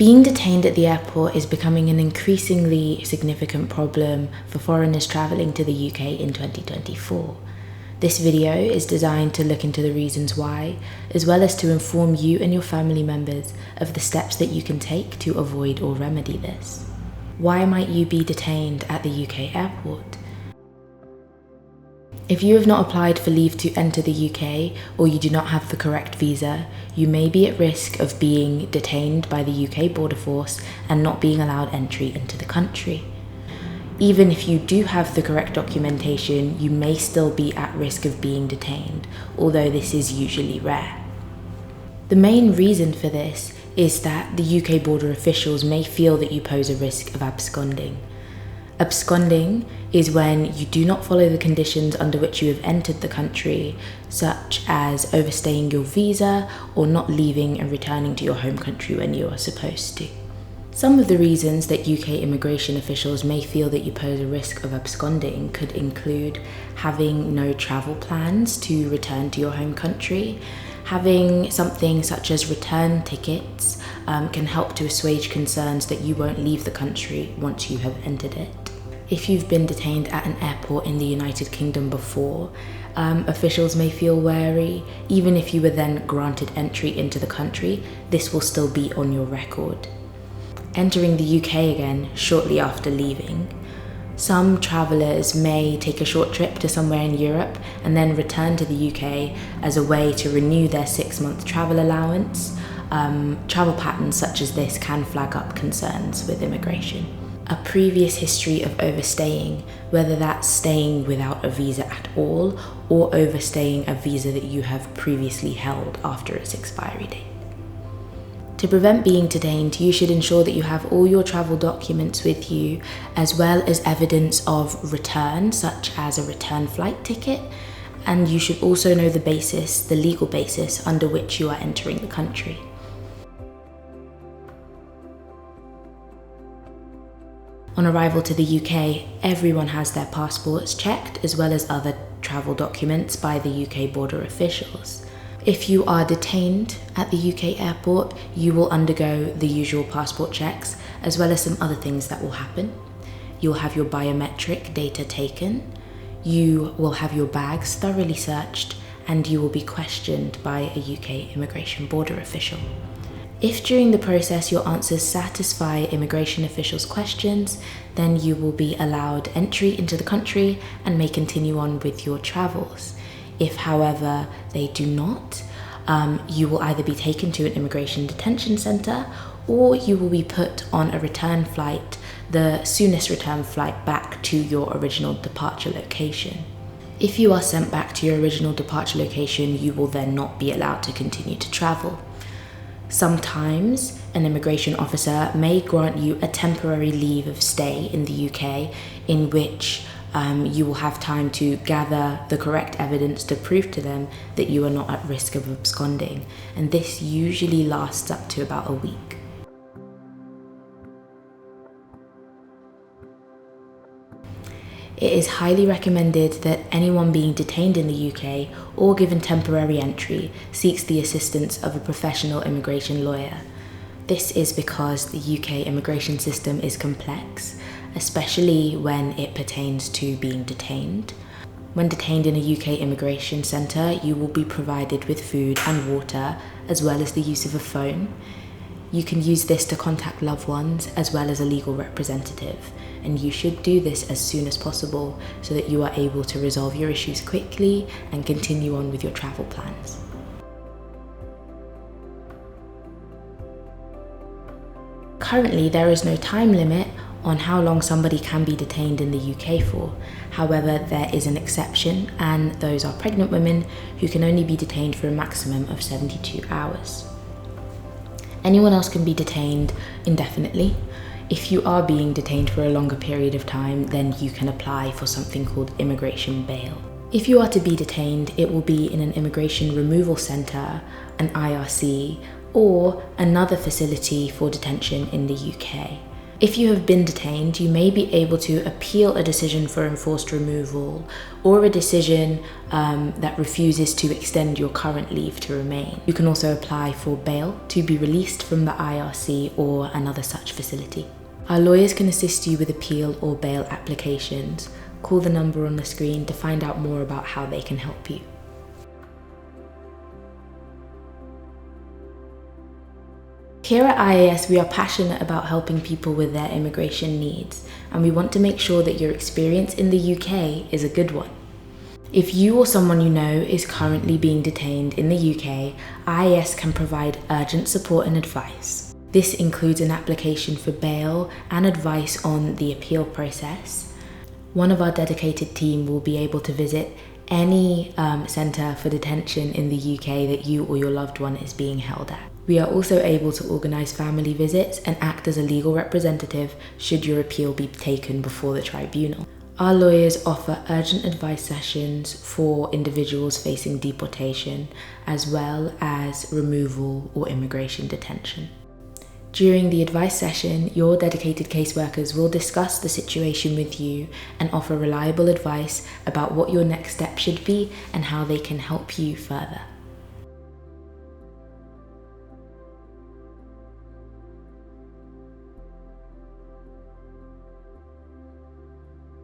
Being detained at the airport is becoming an increasingly significant problem for foreigners travelling to the UK in 2024. This video is designed to look into the reasons why, as well as to inform you and your family members of the steps that you can take to avoid or remedy this. Why might you be detained at the UK airport? If you have not applied for leave to enter the UK or you do not have the correct visa, you may be at risk of being detained by the UK Border Force and not being allowed entry into the country. Even if you do have the correct documentation, you may still be at risk of being detained, although this is usually rare. The main reason for this is that the UK border officials may feel that you pose a risk of absconding. Absconding is when you do not follow the conditions under which you have entered the country, such as overstaying your visa or not leaving and returning to your home country when you are supposed to. Some of the reasons that UK immigration officials may feel that you pose a risk of absconding could include having no travel plans to return to your home country. Having something such as return tickets can help to assuage concerns that you won't leave the country once you have entered it. If you've been detained at an airport in the United Kingdom before, officials may feel wary. Even if you were then granted entry into the country, this will still be on your record. Entering the UK again shortly after leaving. Some travellers may take a short trip to somewhere in Europe and then return to the UK as a way to renew their 6-month travel allowance. Travel patterns such as this can flag up concerns with immigration. A previous history of overstaying, whether that's staying without a visa at all or overstaying a visa that you have previously held after its expiry date. To prevent being detained, you should ensure that you have all your travel documents with you, as well as evidence of return, such as a return flight ticket, and you should also know the legal basis under which you are entering the country. On arrival to the UK, everyone has their passports checked, as well as other travel documents by the UK border officials. If you are detained at the UK airport, you will undergo the usual passport checks, as well as some other things that will happen. You'll have your biometric data taken, you will have your bags thoroughly searched, and you will be questioned by a UK immigration border official. If during the process your answers satisfy immigration officials' questions, then you will be allowed entry into the country and may continue on with your travels. If, however, they do not, you will either be taken to an immigration detention centre or you will be put on a return flight, the soonest return flight back to your original departure location. If you are sent back to your original departure location, you will then not be allowed to continue to travel. Sometimes an immigration officer may grant you a temporary leave of stay in the UK in which you will have time to gather the correct evidence to prove to them that you are not at risk of absconding, and this usually lasts up to about a week. It is highly recommended that anyone being detained in the UK or given temporary entry seeks the assistance of a professional immigration lawyer. This is because the UK immigration system is complex, especially when it pertains to being detained. When detained in a UK immigration centre, you will be provided with food and water, as well as the use of a phone. You can use this to contact loved ones as well as a legal representative, and you should do this as soon as possible so that you are able to resolve your issues quickly and continue on with your travel plans. Currently, there is no time limit on how long somebody can be detained in the UK for. However, there is an exception, and those are pregnant women who can only be detained for a maximum of 72 hours. Anyone else can be detained indefinitely. If you are being detained for a longer period of time, then you can apply for something called immigration bail. If you are to be detained, it will be in an immigration removal centre, an IRC, or another facility for detention in the UK. If you have been detained, you may be able to appeal a decision for enforced removal or a decision that refuses to extend your current leave to remain. You can also apply for bail to be released from the IRC or another such facility. Our lawyers can assist you with appeal or bail applications. Call the number on the screen to find out more about how they can help you. Here at IAS, we are passionate about helping people with their immigration needs, and we want to make sure that your experience in the UK is a good one. If you or someone you know is currently being detained in the UK, IAS can provide urgent support and advice. This includes an application for bail and advice on the appeal process. One of our dedicated team will be able to visit any centre for detention in the UK that you or your loved one is being held at. We are also able to organise family visits and act as a legal representative should your appeal be taken before the tribunal. Our lawyers offer urgent advice sessions for individuals facing deportation, as well as removal or immigration detention. During the advice session, your dedicated caseworkers will discuss the situation with you and offer reliable advice about what your next step should be and how they can help you further.